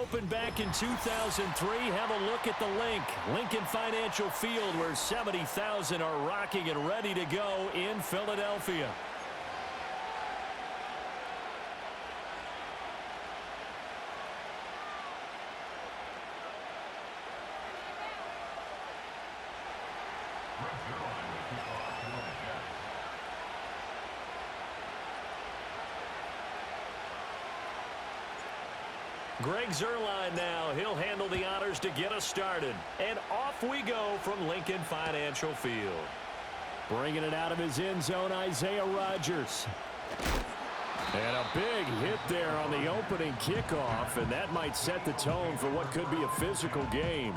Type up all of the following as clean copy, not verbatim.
opened back in 2003. Have a look at the Lincoln Financial Field, where 70,000 are rocking and ready to go in Philadelphia. Greg Zuerlein now. He'll handle the honors to get us started. And off we go from Lincoln Financial Field. Bringing it out of his end zone, Isaiah Rodgers. And a big hit there on the opening kickoff, and that might set the tone for what could be a physical game.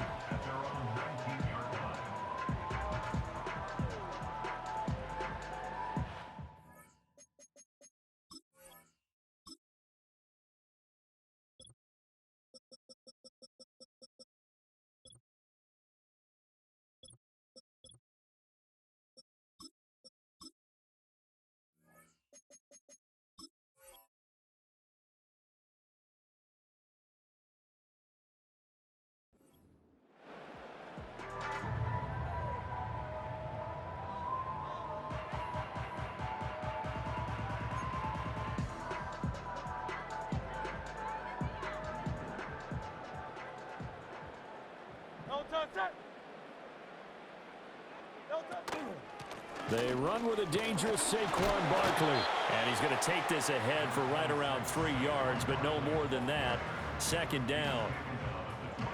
They run with a dangerous Saquon Barkley. And he's going to take this ahead for right around 3 yards, but no more than that. Second down.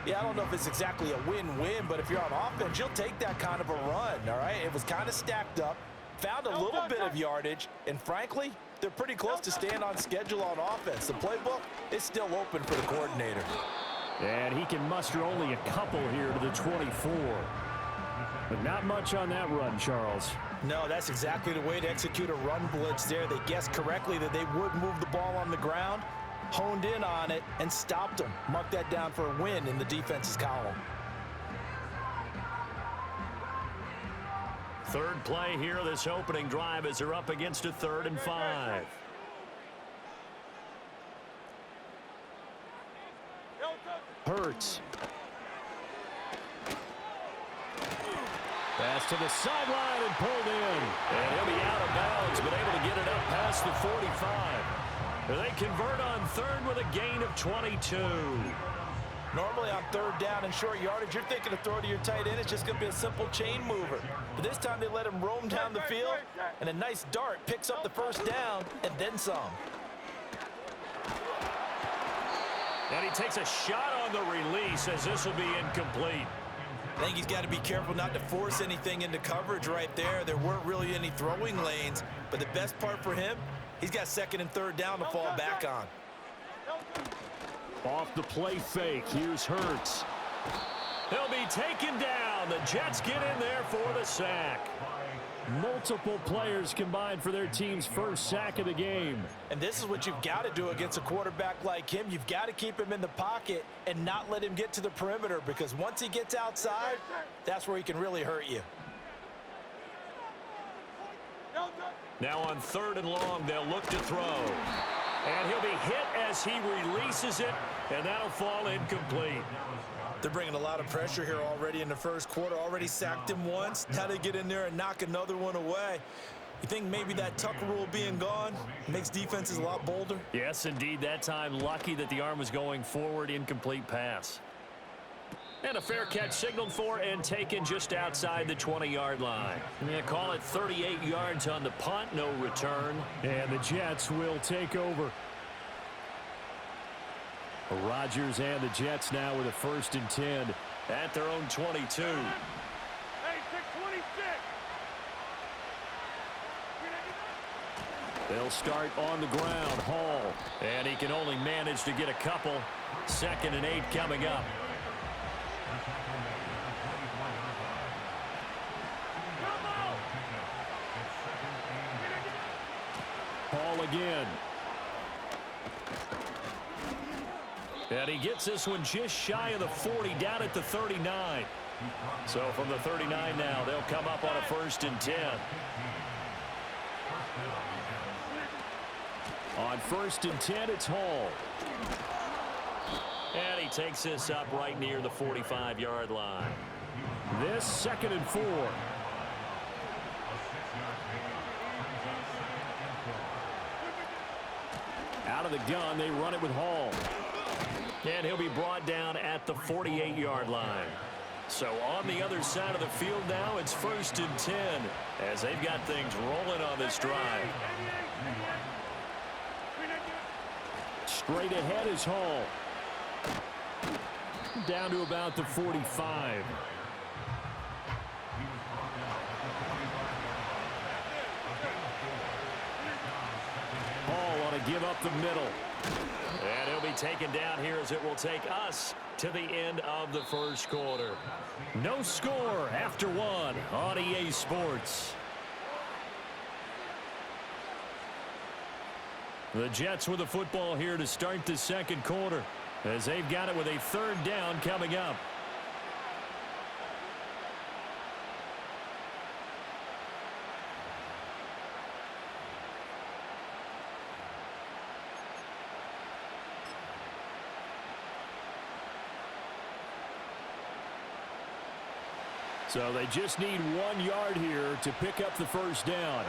Yeah, I don't know if it's exactly a win-win, but if you're on offense, you'll take that kind of a run, all right? It was kind of stacked up, found a little bit of yardage, and frankly, they're pretty close to staying on schedule on offense. The playbook is still open for the coordinator. And he can muster only a couple here to the 24. But not much on that run, Charles. No, that's exactly the way to execute a run blitz there. They guessed correctly that they would move the ball on the ground, honed in on it, and stopped them. Mark that down for a win in the defense's column. Third play here, this opening drive, as they're up against a 3rd and 5. Hurts. Pass to the sideline and pulled in. And he'll be out of bounds, but able to get it up past the 45. They convert on 3rd with a gain of 22. Normally on 3rd down and short yardage, you're thinking to throw to your tight end. It's just going to be a simple chain mover. But this time they let him roam down the field, and a nice dart picks up the 1st down and then some. And he takes a shot on the release, as this will be incomplete. I think he's got to be careful not to force anything into coverage right there. There weren't really any throwing lanes, but the best part for him, he's got 2nd and 3rd down to fall back on. Off the play fake, here's Hurts. He'll be taken down. The Jets get in there for the sack. Multiple players combined for their team's 1st sack of the game. And this is what you've got to do against a quarterback like him. You've got to keep him in the pocket and not let him get to the perimeter, because once he gets outside, that's where he can really hurt you. Now on 3rd and long, they'll look to throw. And he'll be hit as he releases it, and that'll fall incomplete. They're bringing a lot of pressure here already in the 1st quarter. Already sacked him once. Now they get in there and knock another one away. You think maybe that tuck rule being gone makes defenses a lot bolder? Yes, indeed. That time, lucky that the arm was going forward. Incomplete pass. And a fair catch signaled for and taken just outside the 20-yard line. Yeah, call it 38 yards on the punt. No return. And the Jets will take over. Rodgers and the Jets now with a 1st and 10 at their own 22. Hey, 626. They'll start on the ground. Hall. And he can only manage to get a couple. 2nd and 8 coming up. Hall again. And he gets this one just shy of the 40, down at the 39. So from the 39 now, they'll come up on a 1st and 10. On 1st and 10, it's Hall. And he takes this up right near the 45-yard line. This 2nd and 4. Out of the gun, they run it with Hall. And he'll be brought down at the 48-yard line. So on the other side of the field now, it's 1st and 10 as they've got things rolling on this drive. Straight ahead is Hall. Down to about the 45. Hall ought to give up the middle. And he'll be taken down here as it will take us to the end of the first quarter. No score after 1 on EA Sports. The Jets with the football here to start the second quarter as they've got it with a 3rd down coming up. So they just need 1 yard here to pick up the 1st down.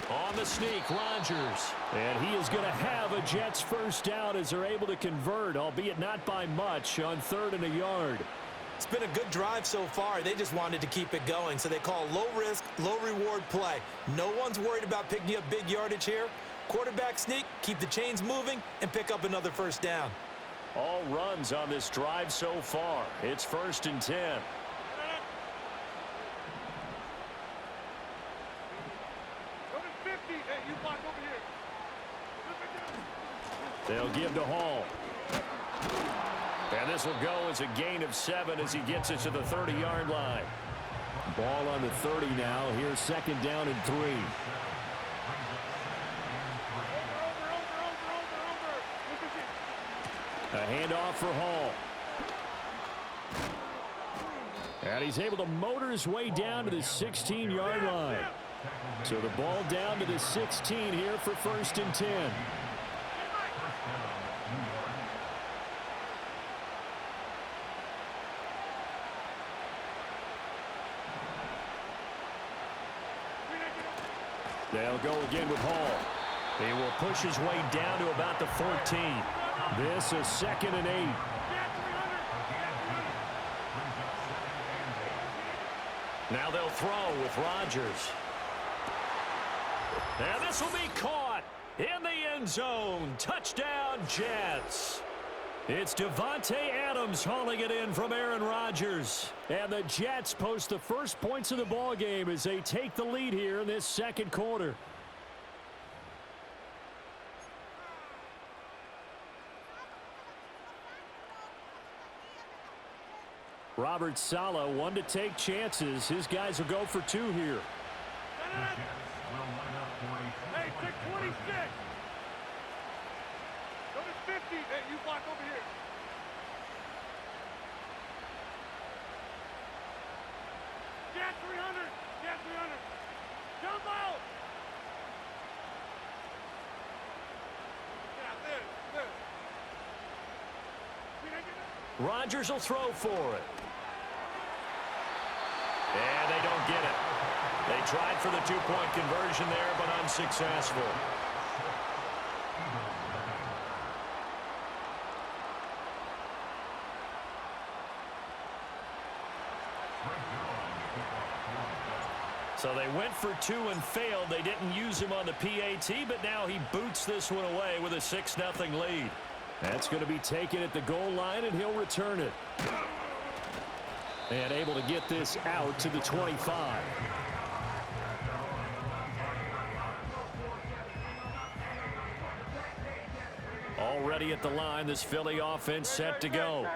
On the sneak, Rodgers. And he is going to have a Jets 1st down as they're able to convert, albeit not by much, on 3rd and a yard. It's been a good drive so far. They just wanted to keep it going, so they call low-risk, low-reward play. No one's worried about picking up big yardage here. Quarterback sneak, keep the chains moving, and pick up another 1st down. All runs on this drive so far. It's 1st and 10. They'll give to Hall. And this will go as a gain of 7 as he gets it to the 30-yard line. Ball on the 30 now. Here's 2nd down and 3. A handoff for Hall. And he's able to motor his way down to the 16-yard line. So the ball down to the 16 here for 1st and 10. They'll go again with Hall. He will push his way down to about the 14. This is 2nd and 8. Now they'll throw with Rodgers. And this will be caught in the end zone. Touchdown, Jets. It's Devontae Adams hauling it in from Aaron Rodgers. And the Jets post the first points of the ball game as they take the lead here in this second quarter. Robert Saleh, one to take chances. His guys will go for 2 here. Hey, 626. Go to 50. Hey, you block over here. Jet 300. Jet 300. Jump out. Yeah, this. Rodgers will throw for it. And they don't get it. They tried for the 2-point conversion there, but unsuccessful. So they went for 2 and failed. They didn't use him on the PAT, but now he boots this one away with a 6-0 lead. That's going to be taken at the goal line, and he'll return it. And able to get this out to the 25. Already at the line, this Philly offense set to go.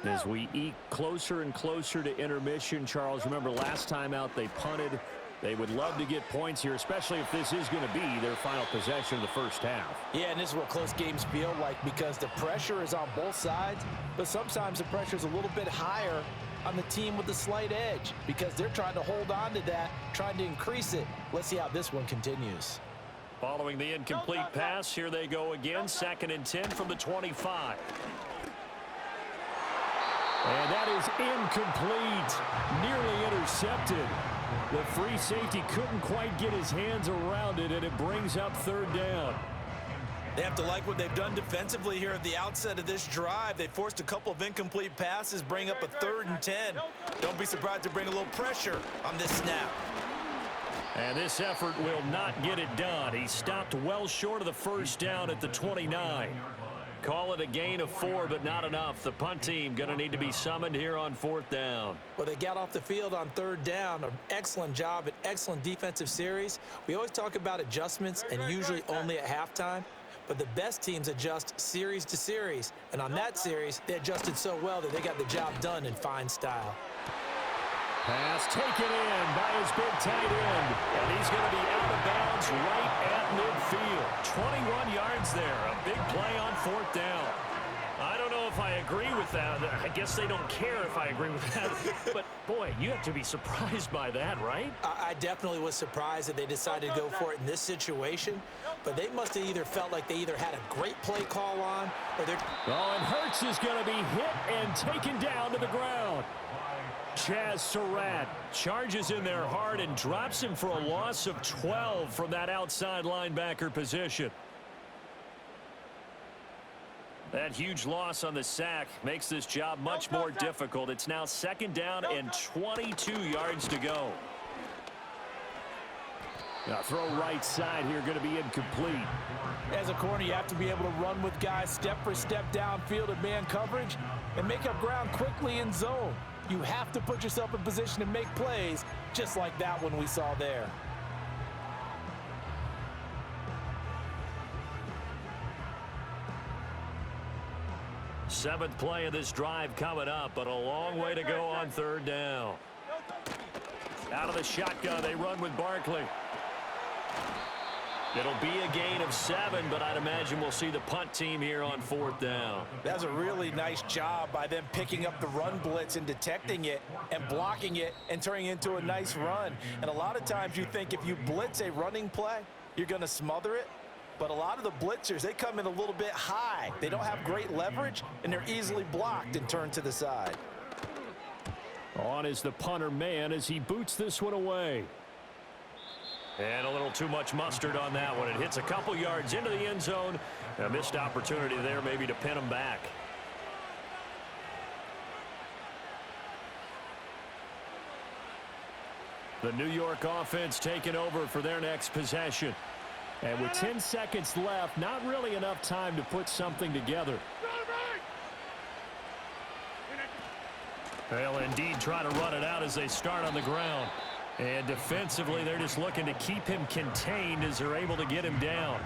As we eke closer and closer to intermission, Charles, remember last time out they punted. They would love to get points here, especially if this is going to be their final possession of the first half. Yeah, and this is what close games feel like because the pressure is on both sides, but sometimes the pressure is a little bit higher on the team with the slight edge because they're trying to hold on to that, trying to increase it. Let's see how this one continues. Following the incomplete pass, here they go again. 2nd and 10 from the 25. And that is incomplete. Nearly intercepted. The free safety couldn't quite get his hands around it, and it brings up 3rd down. They have to like what they've done defensively here at the outset of this drive. They forced a couple of incomplete passes, bring up a 3rd and 10. Don't be surprised to bring a little pressure on this snap. And this effort will not get it done. He stopped well short of the 1st down at the 29. Call it a gain of 4, but not enough. The punt team going to need to be summoned here on 4th down. Well, they got off the field on 3rd down. An excellent job, an excellent defensive series. We always talk about adjustments, and usually only at halftime. But the best teams adjust series to series. And on that series, they adjusted so well that they got the job done in fine style. Pass taken in by his big tight end. And he's going to be out of bounds right at midfield. 21 yards there. A big play on 4th down. I don't know if I agree with that. I guess they don't care if I agree with that. But, boy, you have to be surprised by that, right? I definitely was surprised that they decided to go for it in this situation. But they must have either felt like they either had a great play call on or they're... Oh, and Hurts is going to be hit and taken down to the ground. Chaz Surratt charges in there hard and drops him for a loss of 12 from that outside linebacker position. That huge loss on the sack makes this job much more difficult. It's now 2nd down and 22 yards to go. Now throw right side here, going to be incomplete. As a corner, you have to be able to run with guys step for step downfield in man coverage and make up ground quickly in zone. You have to put yourself in position to make plays, just like that one we saw there. Seventh play of this drive coming up, but a long way to go on 3rd down. Out of the shotgun, they run with Barkley. It'll be a gain of 7, but I'd imagine we'll see the punt team here on 4th down. That's a really nice job by them picking up the run blitz and detecting it and blocking it and turning it into a nice run. And a lot of times you think if you blitz a running play, you're going to smother it. But a lot of the blitzers, they come in a little bit high. They don't have great leverage, and they're easily blocked and turned to the side. On is the punter man as he boots this one away. And a little too much mustard on that one. It hits a couple yards into the end zone. A missed opportunity there maybe to pin him back. The New York offense taking over for their next possession. And with 10 seconds left, not really enough time to put something together. They'll indeed try to run it out as they start on the ground. And defensively, they're just looking to keep him contained as they're able to get him down.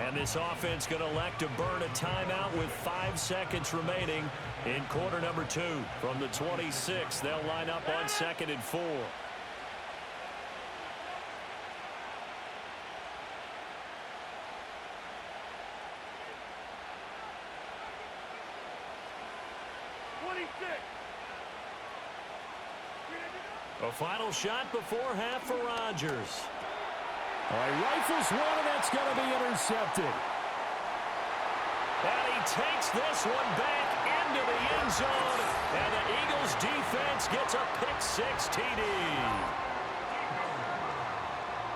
And this offense going to elect to burn a timeout with 5 seconds remaining in quarter number 2. From the 26, they'll line up on 2nd and 4. A final shot before half for Rodgers. All right, rifles one, and that's going to be intercepted. And he takes this one back into the end zone. And the Eagles defense gets a pick-6 TD.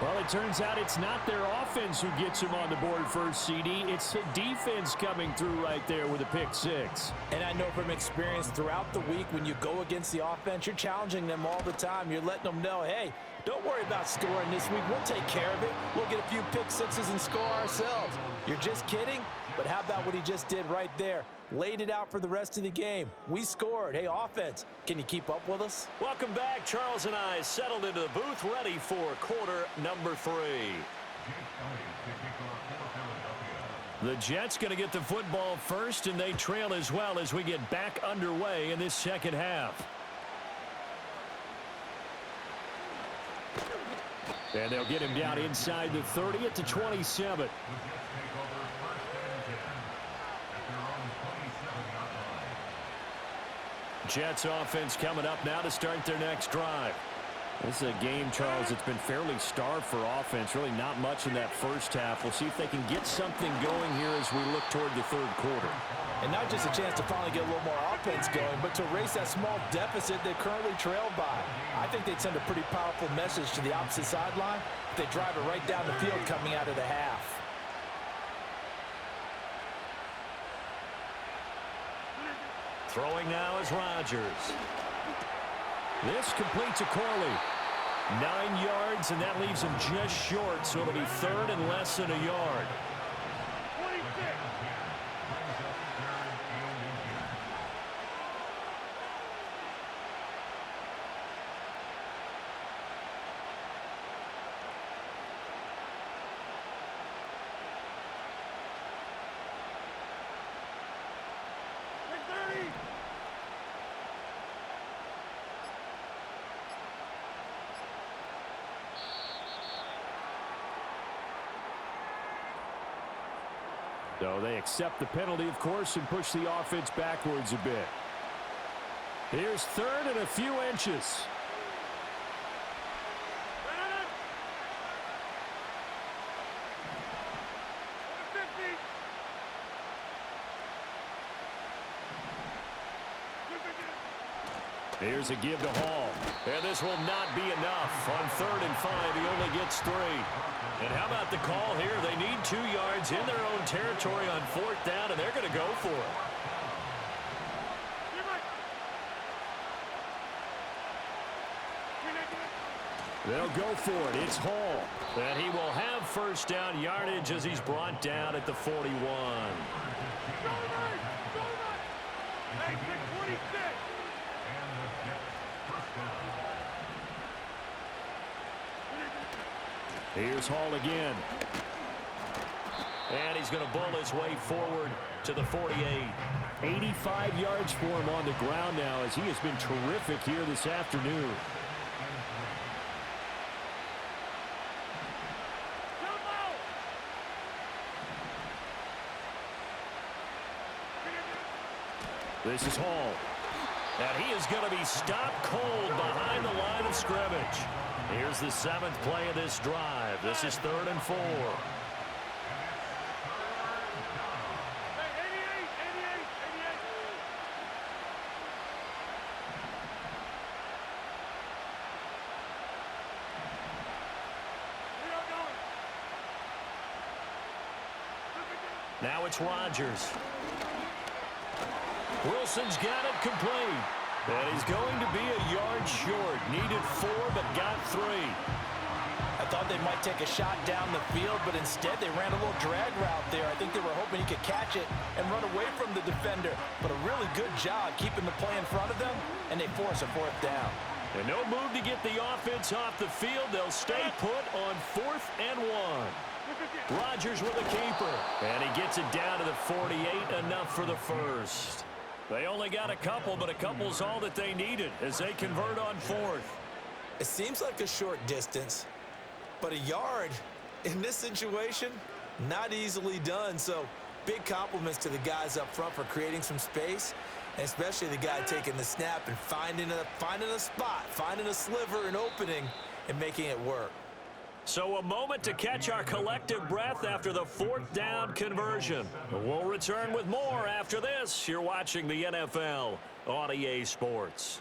Well, it turns out it's not their offense who gets him on the board first, CD. It's the defense coming through right there with a pick-6. And I know from experience throughout the week when you go against the offense, you're challenging them all the time. You're letting them know, hey, don't worry about scoring this week. We'll take care of it. We'll get a few pick-6s and score ourselves. You're just kidding? But how about what he just did right there? Laid it out for the rest of the game. We scored. Hey, offense, can you keep up with us? Welcome back. Charles and I settled into the booth, ready for quarter number 3. The Jets going to get the football first, and they trail as well as we get back underway in this second half. And they'll get him down inside the 30 at the 27. Jets offense coming up now to start their next drive. This is a game, Charles, it's been fairly starved for offense. Really not much in that first half. We'll see if they can get something going here as we look toward the third quarter. And not just a chance to finally get a little more offense going, but to erase that small deficit they're currently trailed by. I think they'd send a pretty powerful message to the opposite sideline if they drive it right down the field coming out of the half. Throwing now is Rodgers. This completes a Corley. 9 yards, and that leaves him just short, so it'll be third and less than a yard. 26. So they accept the penalty, of course, and push the offense backwards a bit. Here's third and a few inches. Here's a give to Hall. And this will not be enough. On 3rd and 5, he only gets 3. And how about the call here? They need 2 yards in their own territory on 4th down, and they're going to go for it. They'll go for it. It's Hall. And he will have first down yardage as he's brought down at the 41. Here's Hall again. And he's going to bull his way forward to the 48. 85 yards for him on the ground now as he has been terrific here this afternoon. This is Hall. And he is going to be stopped cold behind the line of scrimmage. Here's the 7th play of this drive. This is 3rd and 4. Now it's Rodgers. Wilson's got it complete. And he's going to be a yard short. Needed 4, but got 3. I thought they might take a shot down the field, but instead they ran a little drag route there. I think they were hoping he could catch it and run away from the defender. But a really good job keeping the play in front of them, and they force a 4th down. And no move to get the offense off the field. They'll stay put on 4th and 1. Rodgers with a keeper. And he gets it down to the 48, enough for the first. They only got a couple, but a couple's all that they needed as they convert on 4th. It seems like a short distance, but a yard in this situation, not easily done. So big compliments to the guys up front for creating some space, and especially the guy taking the snap and finding a spot, finding a sliver, an opening, and making it work. So a moment to catch our collective breath after the 4th down conversion. We'll return with more after this. You're watching the NFL on EA Sports.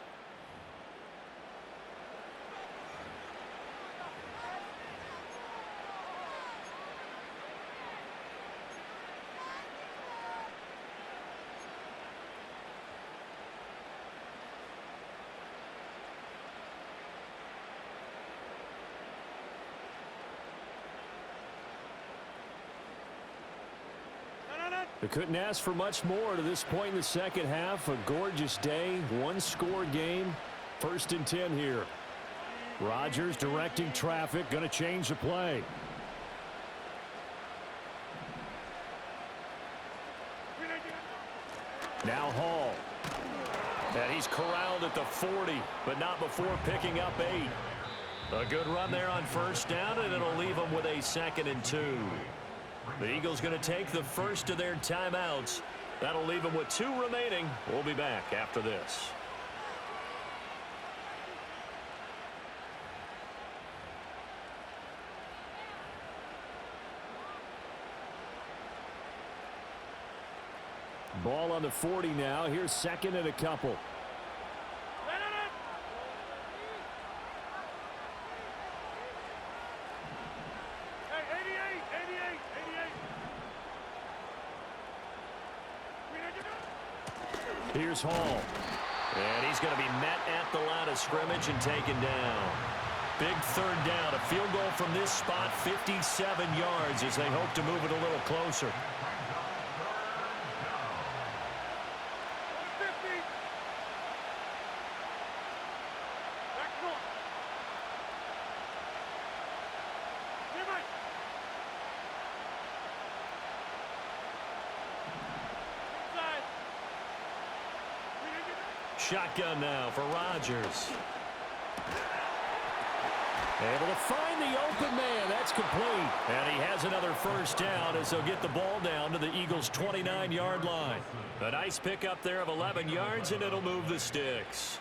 They couldn't ask for much more to this point in the second half. A gorgeous day, one-score game. 1st and 10 here. Rodgers directing traffic, going to change the play. Now Hall. And he's corralled at the 40, but not before picking up 8. A good run there on 1st down, and it'll leave him with a 2nd and 2. The Eagles going to take the first of their timeouts. That'll leave them with 2 remaining. We'll be back after this. Ball on the 40 now. Here's second and a couple. Hey, 88. Here's Hall. And he's going to be met at the line of scrimmage and taken down. Big third down. A field goal from this spot, 57 yards as they hope to move it a little closer. Shotgun now for Rodgers. Able to find the open man. That's complete. And he has another first down as they'll get the ball down to the Eagles' 29-yard line. A nice pickup there of 11 yards, and it'll move the sticks.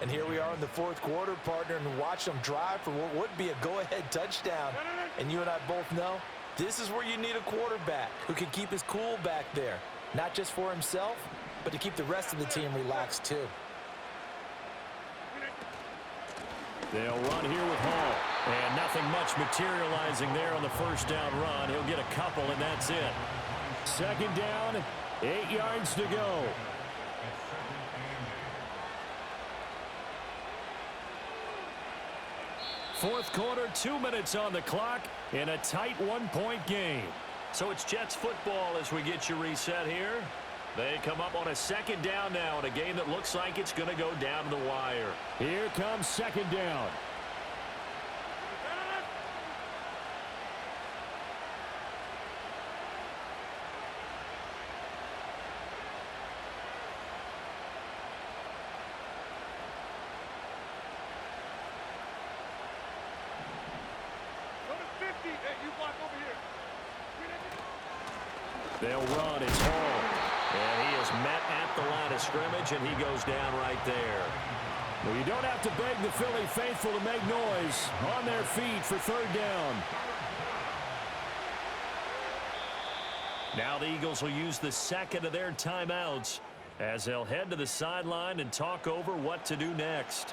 And here we are in the fourth quarter, partner, and watch them drive for what would be a go-ahead touchdown. And you and I both know this is where you need a quarterback who can keep his cool back there, not just for himself, but to keep the rest of the team relaxed too. They'll run here with Hall. And nothing much materializing there on the first down run. He'll get a couple, and that's it. Second down, 8 yards to go. Fourth quarter, 2 minutes on the clock in a tight one-point game. So it's Jets football as we get you reset here. They come up on a second down now in a game that looks like it's going to go down to the wire. Here comes second down. They'll run. It's Hall. And he is met at the line of scrimmage, and he goes down right there. Well, you don't have to beg the Philly faithful to make noise. On their feet for third down. Now the Eagles will use the second of their timeouts as they'll head to the sideline and talk over what to do next.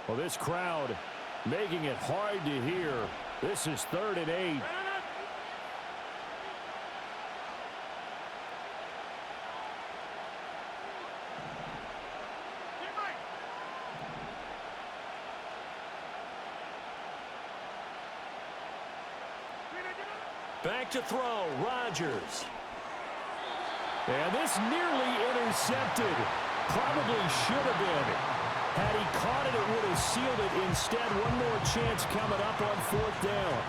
Well, this crowd making it hard to hear. This is 3rd and 8. Back to throw, Rodgers. And this nearly intercepted. Probably should have been. Had he caught it, it would have sealed it. Instead, one more chance coming up on fourth down.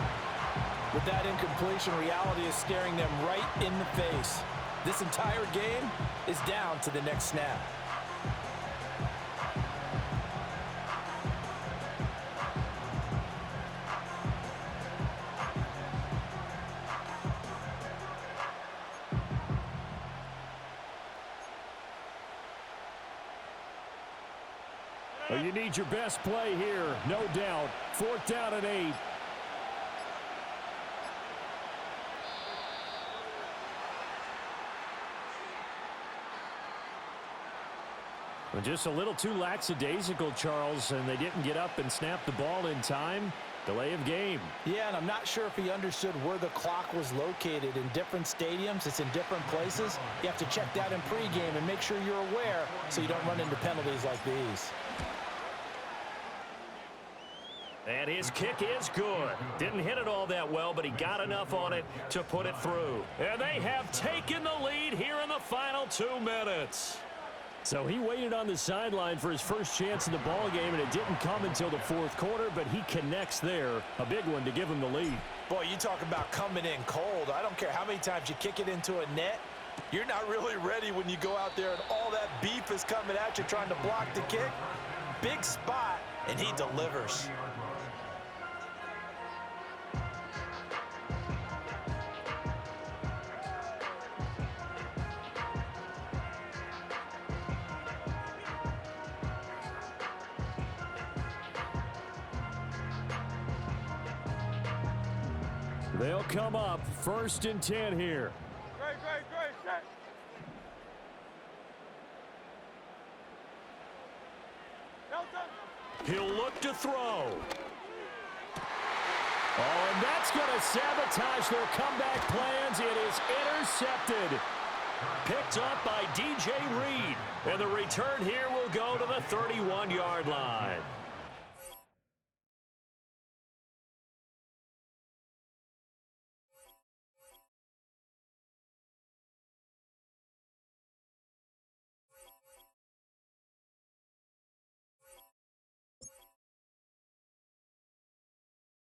With that incompletion, reality is staring them right in the face. This entire game is down to the next snap. Well, you need your best play here, no doubt. 4th down and 8. Well, just a little too lackadaisical, Charles, and they didn't get up and snap the ball in time. Delay of game. Yeah, and I'm not sure if he understood where the clock was located. In different stadiums, it's in different places. You have to check that in pregame and make sure you're aware so you don't run into penalties like these. And his kick is good. Didn't hit it all that well, but he got enough on it to put it through. And they have taken the lead here in the final 2 minutes. So he waited on the sideline for his first chance in the ball game, and it didn't come until the fourth quarter, but he connects there. A big one to give him the lead. Boy, you talk about coming in cold. I don't care how many times you kick it into a net. You're not really ready when you go out there and all that beef is coming at you trying to block the kick. Big spot, and he delivers. They'll come up 1st and 10 here. Great, set. He'll look to throw. Oh, and that's going to sabotage their comeback plans. It is intercepted. Picked up by DJ Reed. And the return here will go to the 31-yard line.